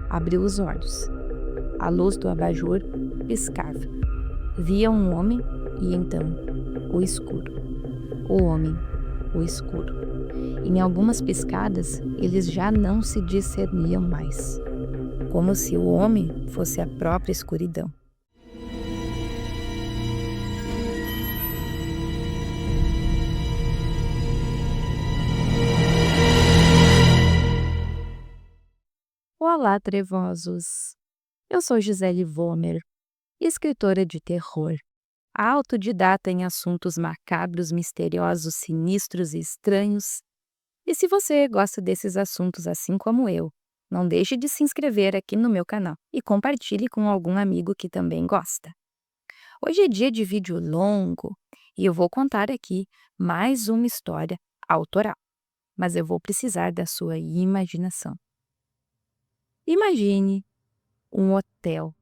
Abriu os olhos. A luz do abajur piscava. Via um homem e então o escuro. O homem, o escuro. Em algumas piscadas, eles já não se discerniam mais, como se o homem fosse a própria escuridão. Olá, trevosos! Eu sou Gisele Vomer, escritora de terror, autodidata em assuntos macabros, misteriosos, sinistros e estranhos. E se você gosta desses assuntos assim como eu, não deixe de se inscrever aqui no meu canal e compartilhe com algum amigo que também gosta. Hoje é dia de vídeo longo e eu vou contar aqui mais uma história autoral, mas eu vou precisar da sua imaginação. Imagine um hotel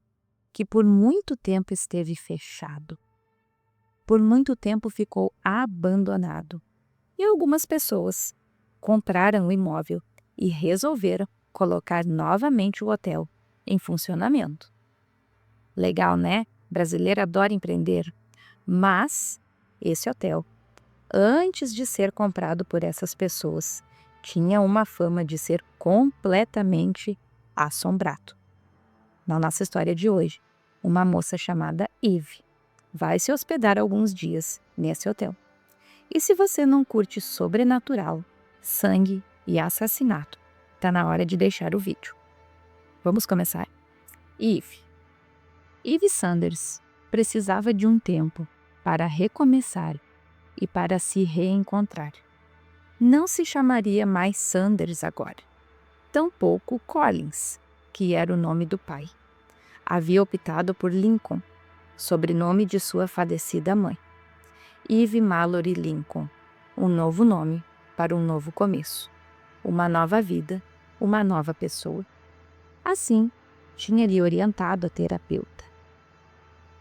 que por muito tempo esteve fechado. Por muito tempo ficou abandonado. E algumas pessoas compraram o imóvel e resolveram colocar novamente o hotel em funcionamento. Legal, né? Brasileiro adora empreender. Mas esse hotel, antes de ser comprado por essas pessoas, tinha uma fama de ser completamente assombrado. Na nossa história de hoje, uma moça chamada Eve vai se hospedar alguns dias nesse hotel. E se você não curte sobrenatural, sangue e assassinato, tá na hora de deixar o vídeo. Vamos começar? Eve Sanders precisava de um tempo para recomeçar e para se reencontrar. Não se chamaria mais Sanders agora. Tampouco Collins, que era o nome do pai. Havia optado por Lincoln, sobrenome de sua falecida mãe. Eve Mallory Lincoln, um novo nome para um novo começo, uma nova vida, uma nova pessoa. Assim, tinha-lhe orientado a terapeuta.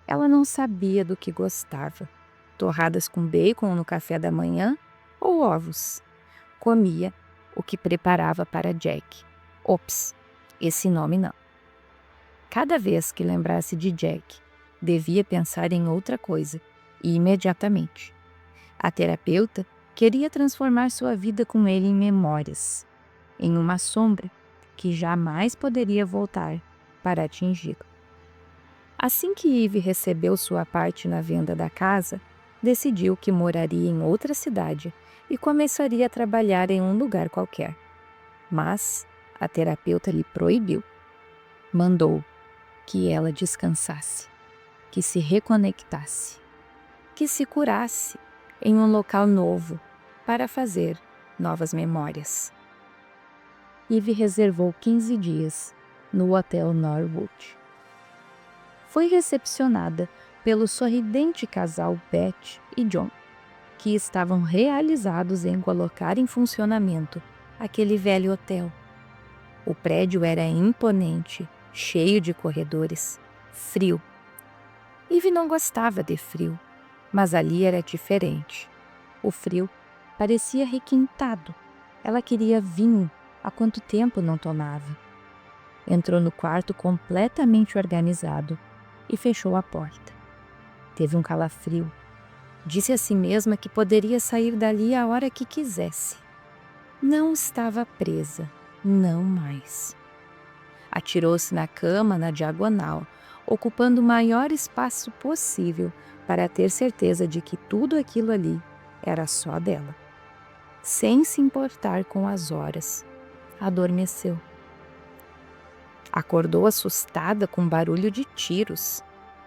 Ela não sabia do que gostava, torradas com bacon no café da manhã ou ovos. Comia o que preparava para Jack. Ops, esse nome não. Cada vez que lembrasse de Jack, devia pensar em outra coisa, e imediatamente. A terapeuta queria transformar sua vida com ele em memórias, em uma sombra que jamais poderia voltar para atingi-lo. Assim que Eve recebeu sua parte na venda da casa, decidiu que moraria em outra cidade e começaria a trabalhar em um lugar qualquer. Mas a terapeuta lhe proibiu. Mandou que ela descansasse, que se reconectasse, que se curasse em um local novo para fazer novas memórias. Eve reservou 15 dias no Hotel Norwood. Foi recepcionada pelo sorridente casal Beth e John, que estavam realizados em colocar em funcionamento aquele velho hotel. O prédio era imponente, cheio de corredores, frio. Eve não gostava de frio, mas ali era diferente. O frio parecia requintado. Ela queria vinho, há quanto tempo não tomava. Entrou no quarto completamente organizado e fechou a porta. Teve um calafrio. Disse a si mesma que poderia sair dali a hora que quisesse. Não estava presa, não mais. Atirou-se na cama na diagonal, ocupando o maior espaço possível para ter certeza de que tudo aquilo ali era só dela. Sem se importar com as horas, adormeceu. Acordou assustada com barulho de tiros.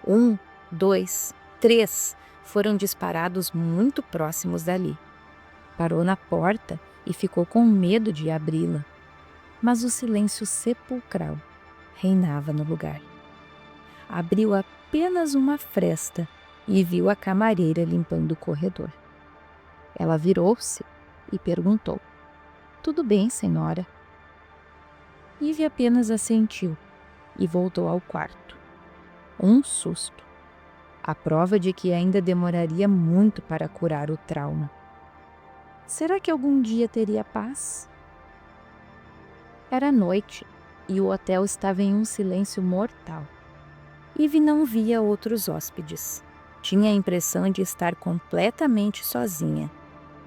1, 2, 3 foram disparados muito próximos dali. Parou na porta e ficou com medo de abri-la. Mas o silêncio sepulcral reinava no lugar. Abriu apenas uma fresta e viu a camareira limpando o corredor. Ela virou-se e perguntou: "Tudo bem, senhora?" Eve apenas assentiu e voltou ao quarto. Um susto. A prova de que ainda demoraria muito para curar o trauma. Será que algum dia teria paz? Era noite e o hotel estava em um silêncio mortal. Eve não via outros hóspedes. Tinha a impressão de estar completamente sozinha.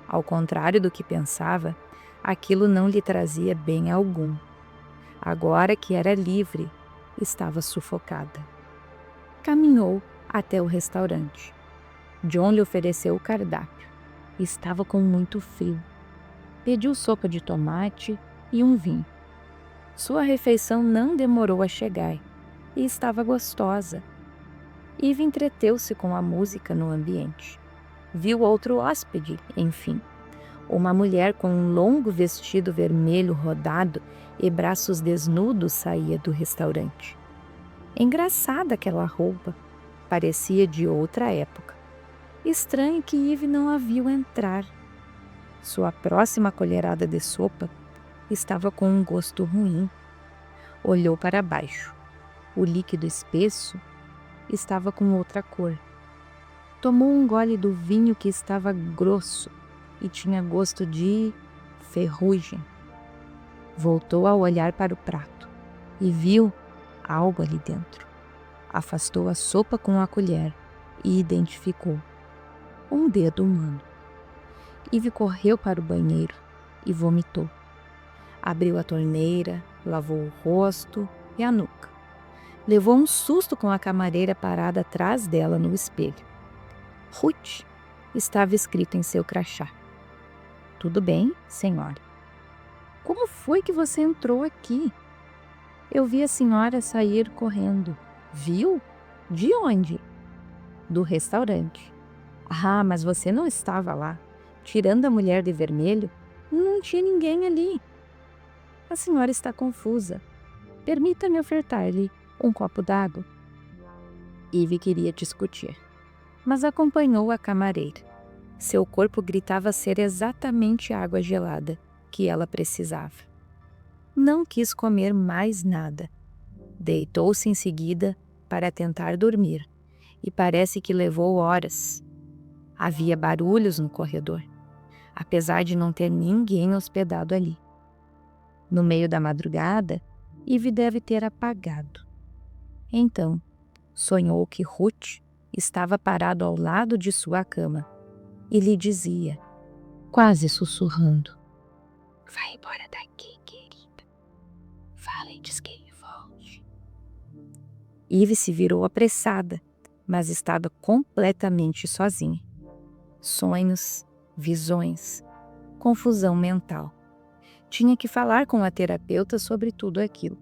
Ao contrário do que pensava, aquilo não lhe trazia bem algum. Agora que era livre, estava sufocada. Caminhou até o restaurante. John lhe ofereceu o cardápio. Estava com muito frio. Pediu sopa de tomate e um vinho. Sua refeição não demorou a chegar e estava gostosa. Eve entreteu-se com a música no ambiente. Viu outro hóspede, enfim. Uma mulher com um longo vestido vermelho rodado e braços desnudos saía do restaurante. Engraçada aquela roupa, parecia de outra época. Estranho que Eve não a viu entrar. Sua próxima colherada de sopa estava com um gosto ruim. Olhou para baixo. O líquido espesso estava com outra cor. Tomou um gole do vinho que estava grosso e tinha gosto de ferrugem. Voltou a olhar para o prato e viu algo ali dentro. Afastou a sopa com a colher e identificou um dedo humano. Eve correu para o banheiro e vomitou. Abriu a torneira, lavou o rosto e a nuca. Levou um susto com a camareira parada atrás dela no espelho. Ruth estava escrito em seu crachá. Tudo bem, senhora? Como foi que você entrou aqui? Eu vi a senhora sair correndo. Viu? De onde? Do restaurante. Ah, mas você não estava lá. Tirando a mulher de vermelho, não tinha ninguém ali. A senhora está confusa. Permita-me ofertar-lhe um copo d'água. Eve queria discutir, mas acompanhou a camareira. Seu corpo gritava ser exatamente a água gelada que ela precisava. Não quis comer mais nada. Deitou-se em seguida para tentar dormir, e parece que levou horas. Havia barulhos no corredor, apesar de não ter ninguém hospedado ali. No meio da madrugada, Eve deve ter apagado. Então, sonhou que Ruth estava parado ao lado de sua cama e lhe dizia, quase sussurrando: vai embora daqui, querida. Fala e diz que ele volte. Eve se virou apressada, mas estava completamente sozinha. Sonhos, visões, confusão mental. Tinha que falar com a terapeuta sobre tudo aquilo.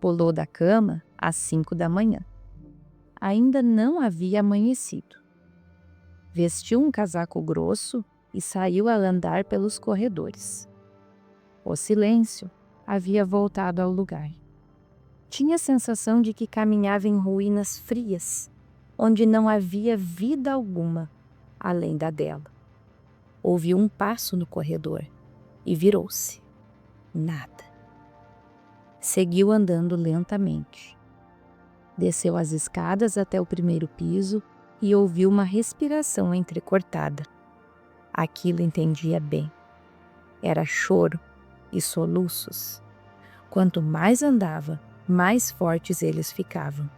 Pulou da cama às 5 da manhã. Ainda não havia amanhecido. Vestiu um casaco grosso e saiu a andar pelos corredores. O silêncio havia voltado ao lugar. Tinha a sensação de que caminhava em ruínas frias, onde não havia vida alguma além da dela. Ouviu um passo no corredor e virou-se. Nada. Seguiu andando lentamente. Desceu as escadas até o primeiro piso e ouviu uma respiração entrecortada. Aquilo entendia bem. Era choro e soluços. Quanto mais andava, mais fortes eles ficavam.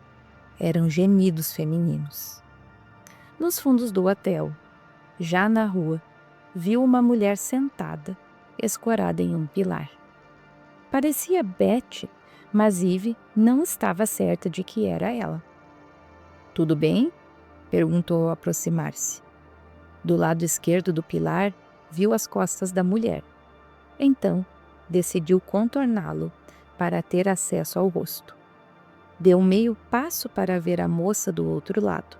Eram gemidos femininos. Nos fundos do hotel, já na rua, viu uma mulher sentada, escorada em um pilar. Parecia Beth, mas Eve não estava certa de que era ela. Tudo bem? Perguntou ao aproximar-se. Do lado esquerdo do pilar, viu as costas da mulher. Então, decidiu contorná-lo para ter acesso ao rosto. Deu meio passo para ver a moça do outro lado,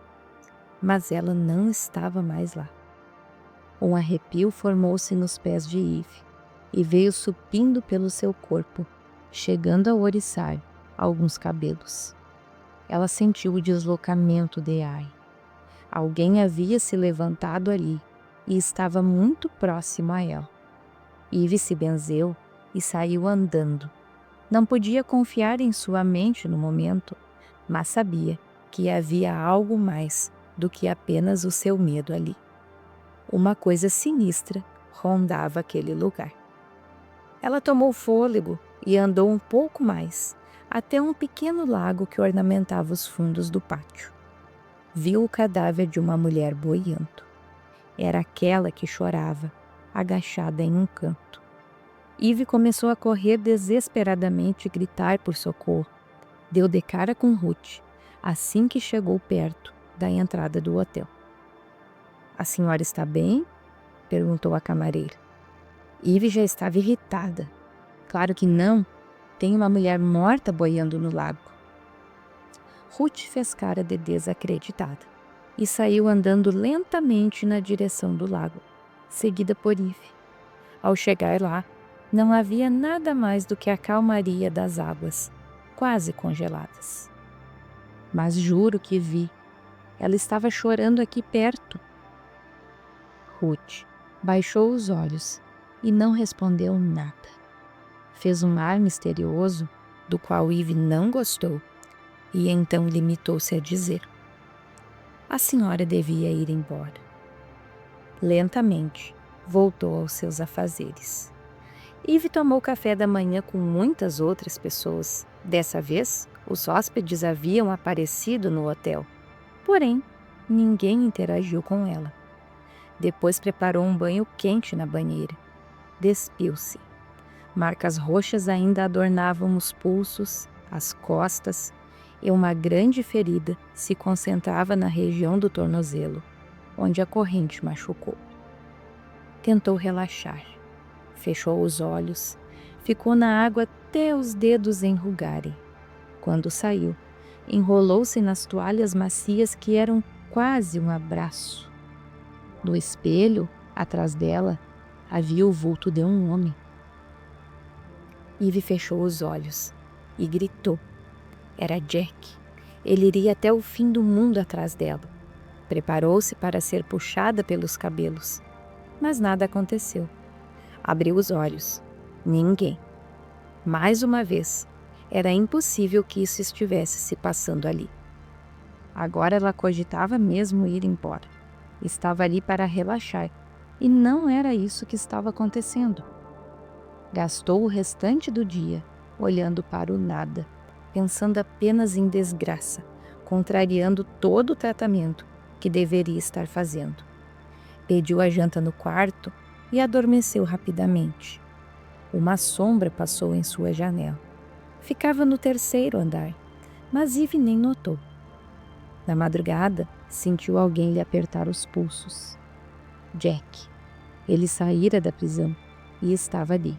mas ela não estava mais lá. Um arrepio formou-se nos pés de Eve e veio subindo pelo seu corpo, chegando a oriçar alguns cabelos. Ela sentiu o deslocamento de ar. Alguém havia se levantado ali e estava muito próximo a ela. Eve se benzeu e saiu andando. Não podia confiar em sua mente no momento, mas sabia que havia algo mais do que apenas o seu medo ali. Uma coisa sinistra rondava aquele lugar. Ela tomou fôlego e andou um pouco mais, até um pequeno lago que ornamentava os fundos do pátio. Viu o cadáver de uma mulher boiando. Era aquela que chorava, agachada em um canto. Eve começou a correr desesperadamente e gritar por socorro. Deu de cara com Ruth, assim que chegou perto da entrada do hotel. "A senhora está bem?" perguntou a camareira. Eve já estava irritada. "Claro que não. Tem uma mulher morta boiando no lago." Ruth fez cara de desacreditada e saiu andando lentamente na direção do lago, seguida por Eve. Ao chegar lá, não havia nada mais do que a calmaria das águas, quase congeladas. "Mas juro que vi. Ela estava chorando aqui perto." Ruth baixou os olhos e não respondeu nada. Fez um ar misterioso, do qual Eve não gostou, e então limitou-se a dizer: "A senhora devia ir embora." Lentamente, voltou aos seus afazeres. Eve tomou café da manhã com muitas outras pessoas. Dessa vez, os hóspedes haviam aparecido no hotel. Porém, ninguém interagiu com ela. Depois preparou um banho quente na banheira. Despiu-se. Marcas roxas ainda adornavam os pulsos, as costas, e uma grande ferida se concentrava na região do tornozelo, onde a corrente machucou. Tentou relaxar. Fechou os olhos, ficou na água até os dedos enrugarem. Quando saiu, enrolou-se nas toalhas macias que eram quase um abraço. No espelho, atrás dela, havia o vulto de um homem. Eve fechou os olhos e gritou. Era Jack. Ele iria até o fim do mundo atrás dela. Preparou-se para ser puxada pelos cabelos, mas nada aconteceu. Abriu os olhos. Ninguém. Mais uma vez, era impossível que isso estivesse se passando ali. Agora ela cogitava mesmo ir embora. Estava ali para relaxar, e não era isso que estava acontecendo. Gastou o restante do dia olhando para o nada, pensando apenas em desgraça, contrariando todo o tratamento que deveria estar fazendo. Pediu a janta no quarto e adormeceu rapidamente. Uma sombra passou em sua janela. Ficava no terceiro andar, mas Eve nem notou. Na madrugada, sentiu alguém lhe apertar os pulsos. Jack. Ele saíra da prisão e estava ali.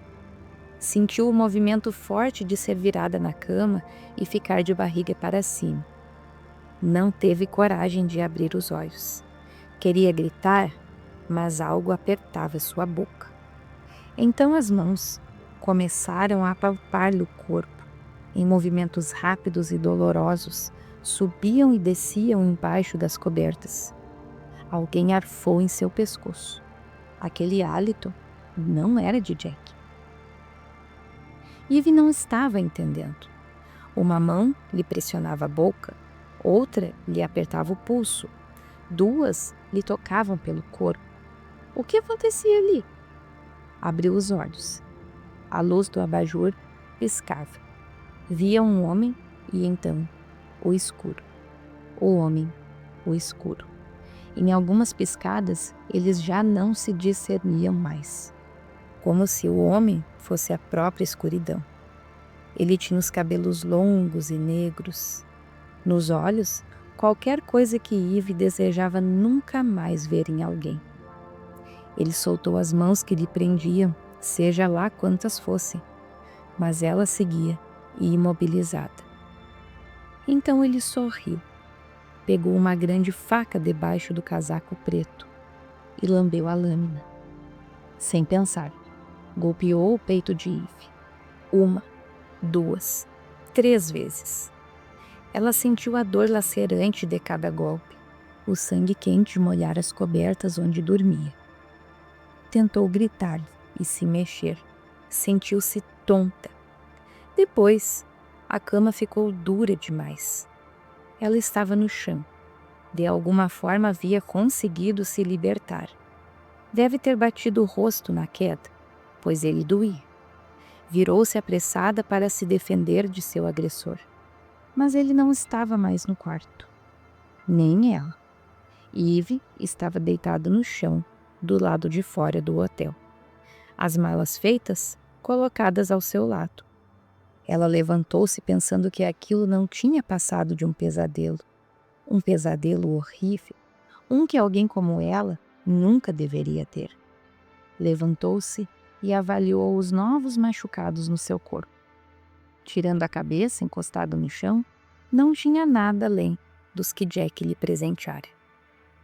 Sentiu o movimento forte de ser virada na cama e ficar de barriga para cima. Não teve coragem de abrir os olhos. Queria gritar, mas algo apertava sua boca. Então as mãos começaram a apalpar-lhe o corpo. Em movimentos rápidos e dolorosos, subiam e desciam embaixo das cobertas. Alguém arfou em seu pescoço. Aquele hálito não era de Jack. Eve não estava entendendo. Uma mão lhe pressionava a boca, outra lhe apertava o pulso, duas lhe tocavam pelo corpo. O que acontecia ali? Abriu os olhos. A luz do abajur piscava. Via um homem e então o escuro. O homem, o escuro. Em algumas piscadas, eles já não se discerniam mais. Como se o homem fosse a própria escuridão. Ele tinha os cabelos longos e negros. Nos olhos, qualquer coisa que Eve desejava nunca mais ver em alguém. Ele soltou as mãos que lhe prendiam, seja lá quantas fossem, mas ela seguia, imobilizada. Então ele sorriu, pegou uma grande faca debaixo do casaco preto e lambeu a lâmina. Sem pensar, golpeou o peito de Eve. 1, 2, 3 vezes. Ela sentiu a dor lacerante de cada golpe, o sangue quente molhar as cobertas onde dormia. Tentou gritar e se mexer. Sentiu-se tonta. Depois, a cama ficou dura demais. Ela estava no chão. De alguma forma havia conseguido se libertar. Deve ter batido o rosto na queda, pois ele doía. Virou-se apressada para se defender de seu agressor. Mas ele não estava mais no quarto. Nem ela. Eve estava deitado no chão, do lado de fora do hotel. As malas feitas, colocadas ao seu lado. Ela levantou-se pensando que aquilo não tinha passado de um pesadelo. Um pesadelo horrível. Um que alguém como ela nunca deveria ter. Levantou-se e avaliou os novos machucados no seu corpo. Tirando a cabeça encostada no chão, não tinha nada além dos que Jack lhe presenteara.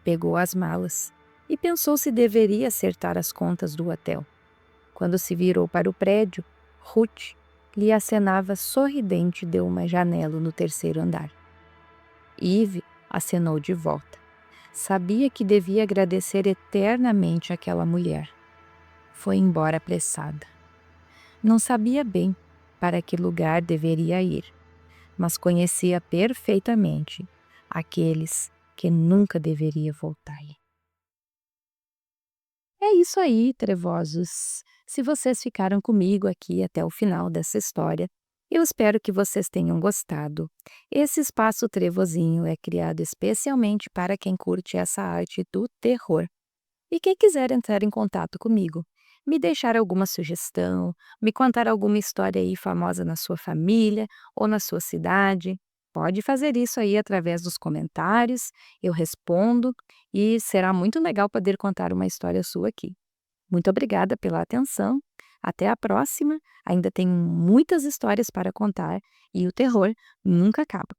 Pegou as malas e pensou se deveria acertar as contas do hotel. Quando se virou para o prédio, Ruth lhe acenava sorridente de uma janela no terceiro andar. Eve acenou de volta. Sabia que devia agradecer eternamente àquela mulher. Foi embora apressada. Não sabia bem para que lugar deveria ir, mas conhecia perfeitamente aqueles que nunca deveria voltar. É isso aí, trevosos. Se vocês ficaram comigo aqui até o final dessa história, eu espero que vocês tenham gostado. Esse espaço trevozinho é criado especialmente para quem curte essa arte do terror. E quem quiser entrar em contato comigo, me deixar alguma sugestão, me contar alguma história aí famosa na sua família ou na sua cidade, pode fazer isso aí através dos comentários, eu respondo e será muito legal poder contar uma história sua aqui. Muito obrigada pela atenção, até a próxima, ainda tem muitas histórias para contar e o terror nunca acaba.